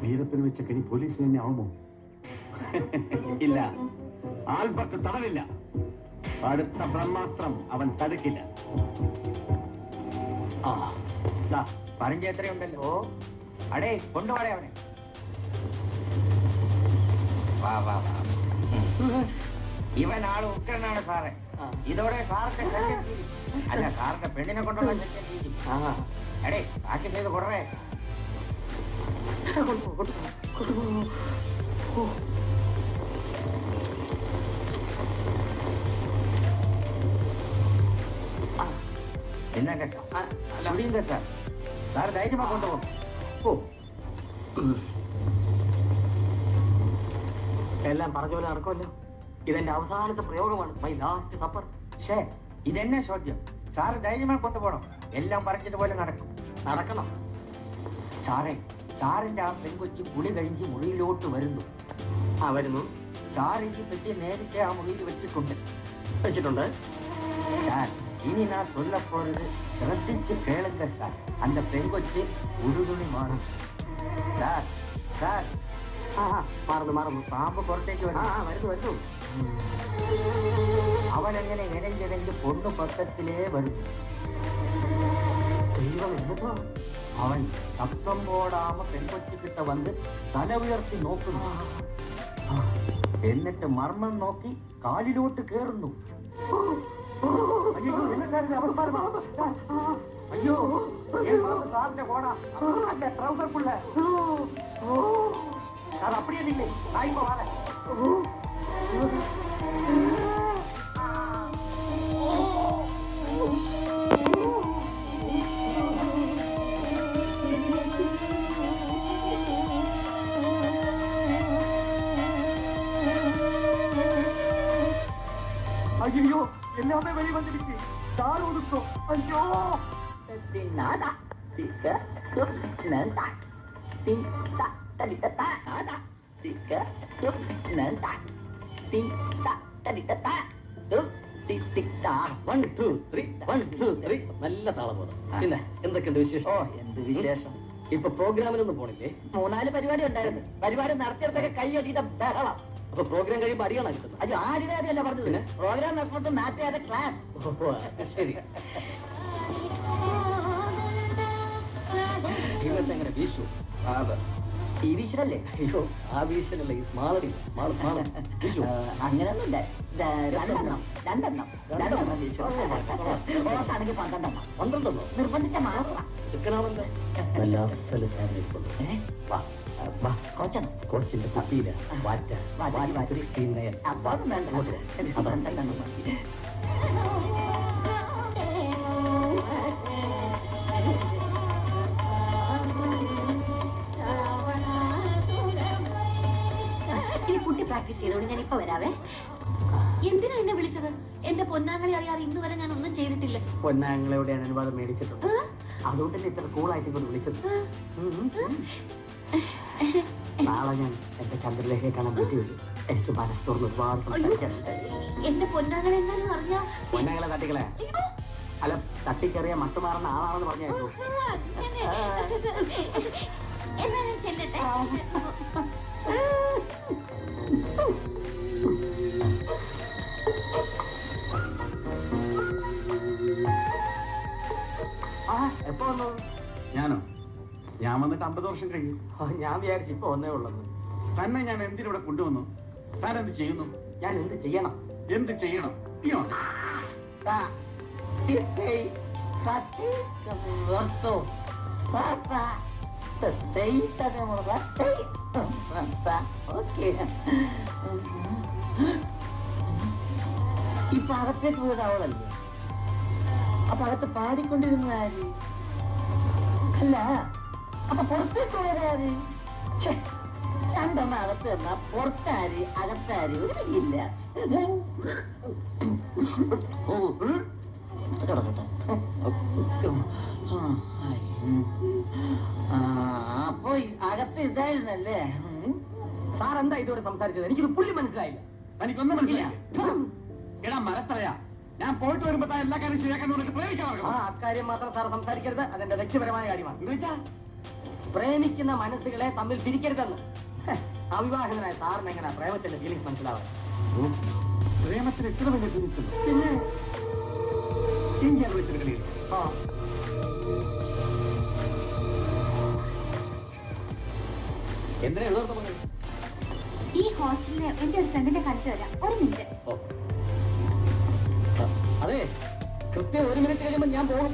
വീരപ്പന് വെച്ച കനി പോലീസിന് തന്നെ ആവുമോ? ഇല്ല, ആൽബർട്ട് തടവില്ല. അടുത്ത ബ്രഹ്മാസ്ത്രം അവൻ തടുക്കില്ല. പറഞ്ഞ എത്രയുണ്ടല്ലോ. അടേ കൊണ്ടുപോടേ അവനെ. വാ വാ വാ. ഇവൻ ആള് ഉഗ്രനാണ് സാറേ. ഇതോടെ സാറിന്റെ ശല്യം തീരും. അല്ല, സാറിന്റെ പെണ്ണിനെ കൊണ്ടുള്ള ശല്യം തീരും. അടേ ബാക്കി ചെയ്ത് കൊടറേ. എന്നാ കേട്ടോ? അല്ല സാർ, സാർ ധൈര്യമാ കൊണ്ടുപോകും. എല്ലാം പറഞ്ഞ പോലെ നടക്കുമല്ലോ. ഇതെന്റെ അവസാനത്തെ പ്രയോഗമാണ്. My last supper. ഷേ, ഇതെന്നെ ചോദ്യം. സാറ് ധൈര്യമായി കൊണ്ടുപോകണം. എല്ലാം പറഞ്ഞതുപോലെ നടക്കണം. സാറേ, സാറിന്റെ ആ പെൺകൊച്ചു കുളി കഴിഞ്ഞ് മുറിയിലോട്ട് വരുന്നു. വരുന്നു. സാർ ഈ പെട്ടി നേരത്തെ ആ മുറിയിൽ വെച്ചിട്ടുണ്ട്. സാർ, இனி நான் சொல்ல போறது ശ്രദ്ധിച്ച് കേളുங்க സാർ. அந்த പെൺകൊച്ച് ഉടുതുണി മാറും. സാർ സാർ മറന്നു. പാമ്പ് പുറത്തേക്ക് വരുന്നു. അവനങ്ങനെ ഇഴഞ്ഞിഴഞ്ഞ് പൊണ്ണു പക്കത്തിലേ വരുന്നു. അവൻ ശബ്ദം പോടാമ പെൺകൊച്ചിക്കിட்ட വന്ന് തല ഉയർത്തി നോക്കുന്നു. എന്നിട്ട് മർമ്മം നോക്കി കാലിലോട്ട് കേറുന്നു. അയ്യോ, என்ன சார் இது? அவசரமா ஐயோ, ஏன் பாம்பு சார்ந்த போனா அந்த ட்ரவுசர் புள்ள. சார் அப்படியே நீங்க நான் இப்ப வரேன். ஐயோ, எல்லாமே வெளியே வந்துடுச்சு. சார் ஒதுக்கும். ஐயோ, nada tiga tuh nentak tinta tadi tata nada tiga tuh nentak tinta tadi tata tuh titik ta 1 2 3 1 2 3 നല്ല താളബോധം. പിന്നെ എന്തൊക്കെയുണ്ട് വിശേഷം? എന്ത് വിശേഷം? ഇപ്പൊ പ്രോഗ്രാമിനൊന്നും പോണില്ലേ? 3-4 പരിപാടി ഉണ്ടായിരുന്നു. പരിപാടി നടത്തിയിടത്തൊക്കെ കൈയൊട്ടിയിട്ട് ബഹളം. അപ്പൊ പ്രോഗ്രാം കഴിയുമ്പോ അടിയാണ് കിട്ടുന്നത്. അയ്യോ, ആടിനെ അടിയല്ല പറഞ്ഞത്. പ്രോഗ്രാം നടത്തുന്നത് നാട്ടുകാരുടെ ക്ലാസ്. ശരി. ഇവത്തെ എങ്ങനെ വീശു? ഈ വീശലല്ലേ? അയ്യോ, ആ വീശലല്ല, ഈ സ്മാളടി വീശു. അങ്ങനെയൊന്നുമില്ല. രണ്ടെണ്ണം വീശു. ഓസാണെങ്കിൽ 12 12 നിർബന്ധിച്ച മാത്രം. എടുക്കണമല്ലോ. നല്ല അസല് സാധനം. സ്കോച്ചിന്റെ കുപ്പിയില വാറ്റ 16 അതൊന്നും വേണ്ട. കുട്ടി പ്രാക്ടീസ് ചെയ്തോണ്ട് ഞാൻ ഇപ്പൊ വരാവേ. എന്തിനാ എന്നെ വിളിച്ചത്? എന്റെ പൊന്നാങ്ങളെ അറിയാതെ ഇന്ന് വരെ ഞാൻ ഒന്നും ചെയ്തിട്ടില്ല. പൊന്നാങ്ങളയുടെ അനുവാദം മേടിച്ചിട്ടുണ്ട്. അതുകൊണ്ടല്ലേ ഇത്ര കൂളായിട്ട് കൊണ്ട് വിളിച്ചത്. നാളെ ഞാൻ എന്റെ ചന്ദ്രലേഖയെ കാണാൻ വീട്ടിൽ വരും. എനിക്ക് മനസ്സോർന്ന് ഒരുപാട് സംസാരിക്കാനുണ്ട്. എന്റെ പൊന്നാങ്ങളെ എന്നാലും അറിഞ്ഞാ പൊന്നാങ്ങളെ തട്ടിക്കളെ. അല്ല, തട്ടിക്കറിയ മട്ടുമാറുന്ന ആളാണെന്ന് പറഞ്ഞായിരുന്നു. എന്നാ ഞാൻ ചെല്ലട്ടെ. എപ്പോ വന്നു? ഞാനോ? ഞാൻ വന്നിട്ട് 50 വർഷം കഴിഞ്ഞു. ഞാൻ വിചാരിച്ചു ഇപ്പൊ ഒന്നേ ഉള്ളത്. തന്നെ ഞാൻ എന്തിനിവിടെ കൊണ്ടുവന്നു? താൻ എന്ത് ചെയ്യുന്നു? ഞാൻ എന്ത് ചെയ്യണം? എന്ത് ചെയ്യണം? ഇപ്പൊ അകത്തേക്ക് പോയതാവളല്ലേ? അപ്പൊ അകത്ത് പാടിക്കൊണ്ടിരുന്ന ആര്? അല്ല, അപ്പൊ പുറത്തേക്ക് പോയതാര്? രണ്ടെണ്ണം അകത്ത് തന്നാ പുറത്താര് അകത്താര് ഒരു പിടിയില്ല. അപ്പൊ അകത്ത് ഇതായിരുന്നല്ലേ? സാർ എന്താ ഇതുവരെ സംസാരിച്ചത്? എനിക്കൊരു പുള്ളി മനസ്സിലായില്ല. തനിക്കൊന്നും മനസ്സിലായില്ല. എടാ മരത്തറയാ, ഞാൻ പോയിട്ട് വരുമ്പോ താൻ എല്ലാ കാര്യം ശരിയാക്കാൻ പ്രയോഗിക്കാൻ. അക്കാര്യം മാത്രം സാർ സംസാരിക്കരുത്. അതെന്റെ വ്യക്തിപരമായ കാര്യമാണ്. പ്രേമിക്കുന്ന മനസ്സുകളെ തമ്മിൽ പിരിക്കരുതെന്ന്. അവിവാഹിതനായ സാറിന് എങ്ങനെ പ്രേമത്തിന്റെ ഫീലിങ്സ് മനസ്സിലാവാൻ? പ്രേമത്തിന് എത്ര വലിയ ഫീലിങ്സ് പിന്നെ ഇന്ത്യ വെച്ചൊരു കളിയിൽ ആ എന്തിനാ എഴുതാത്ത പോലെ ഈ ഹോസ്റ്റലില് എന്റെ ഒരു ഫ്രണ്ടിനെ കാണിച്ചു തരാം. ഒരു മിനിറ്റ്. അതെ, കൃത്യം 1 മിനിറ്റ് കഴിയുമ്പോൾ ഞാൻ പോകും.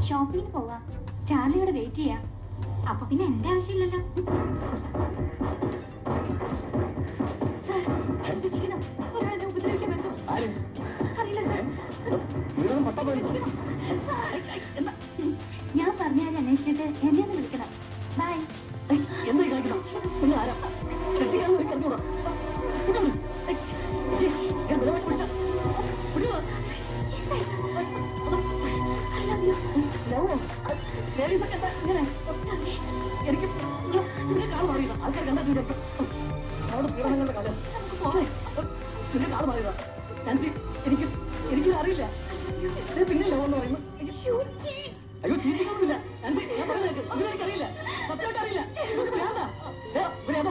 ഷോപ്പിങ്ങിന് പോവാം. ചാർലിയോടെ വെയിറ്റ് ചെയ്യാം. അപ്പൊ പിന്നെ എന്റെ ആവശ്യമില്ലല്ലോ. സാർ, എന്ത് ചെയ്യണം? ഒരാളെ ഉപദ്രവിക്കാൻ പറ്റും. അറിയില്ല സാർ. ഞാൻ പറഞ്ഞാൽ അന്വേഷിച്ചിട്ട് എന്നെ ഒന്ന് വിളിക്കണം. ബൈ. എന്താ കാണിക്കണം? നിങ്ങൾ ആരാ? രക്ഷിക്കാൻ കരുതൂടാ. എനിക്ക് കാൾ മാറിയതാ. ആൾക്കാർ കണ്ടാ അവിടെ പീഡനങ്ങളുടെ കാലം കാൾ മാറിയതാ. നാൻസി, എനിക്ക് അറിയില്ല. പിന്നെ ലോന്ന് പറയുന്നു. അയ്യോ, ചീറ്റിക്കൊന്നുമില്ല. നാൻസി, ഞാൻ പറയുന്നത് എനിക്കറിയില്ല. സത്യമായിട്ട് അറിയില്ല.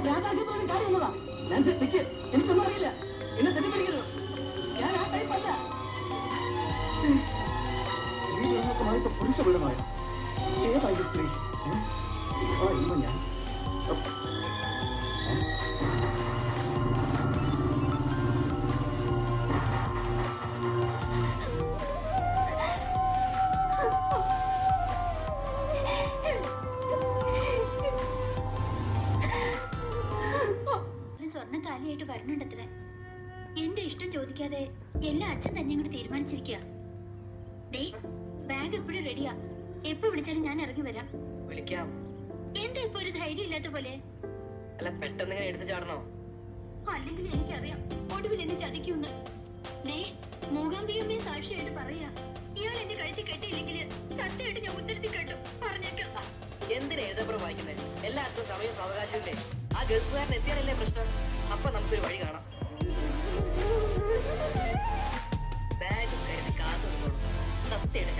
ഭ്രാന്താശുപത്രി കാര്യം വന്നതാ. നാൻസി, എനിക്കൊന്നും അറിയില്ല. എന്നെ തെറ്റിദ്ധരിക്കരുത്. ഞാൻ ആ ടൈപ്പ് അല്ല. സ്ത്രീകളുമായിട്ട് പുരുഷപീഡമായ ഏതായി സ്ത്രീ? ഞാൻ സ്വർണ്ണം കാലിയായിട്ട് വരുന്നുണ്ടത്രേ. എന്റെ ഇഷ്ടം ചോദിക്കാതെ എല്ലാം അച്ഛൻ തന്നെ ഇങ്ങോട്ട് തീരുമാനിച്ചിരിക്കുക. ബാഗ് എപ്പോഴും റെഡിയാ. എപ്പോ വിളിച്ചാലും ഞാൻ ഇറങ്ങി വരാം. വിളിക്കാം. എന്താ ഇപ്പൊ ഒരു ധൈര്യം ഇല്ലാത്ത പോലെ? അല്ല, പെട്ടെന്ന് ഇങ്ങനെ എടുത്തു ചാടണോ? അല്ലെങ്കിൽ എനിക്കറിയാം ഒടുവിൽ എന്നെ ചതിക്കുന്ന്. മൂകാംബികമ്മേ സാക്ഷിയായിട്ട് പറയാ, ഇയാൾ എന്റെ കഴുത്തി കെട്ടിയില്ലെങ്കിൽ സത്യമായിട്ട് ഞാൻ ഉത്തരത്തി കേട്ടു പറഞ്ഞേക്കാം. എന്തിനാ എഴുതപ്പുറം വായിക്കുന്നത്? എല്ലായിടത്തും സമയം അവകാശമില്ലേ? ആ ഗൾഫുകാരൻ എത്തിയാലല്ലേ പ്രശ്നം. അപ്പൊ നമുക്കൊരു വഴി കാണാം. ബാഗ് കരുതി കാത്തു സത്യയുടെ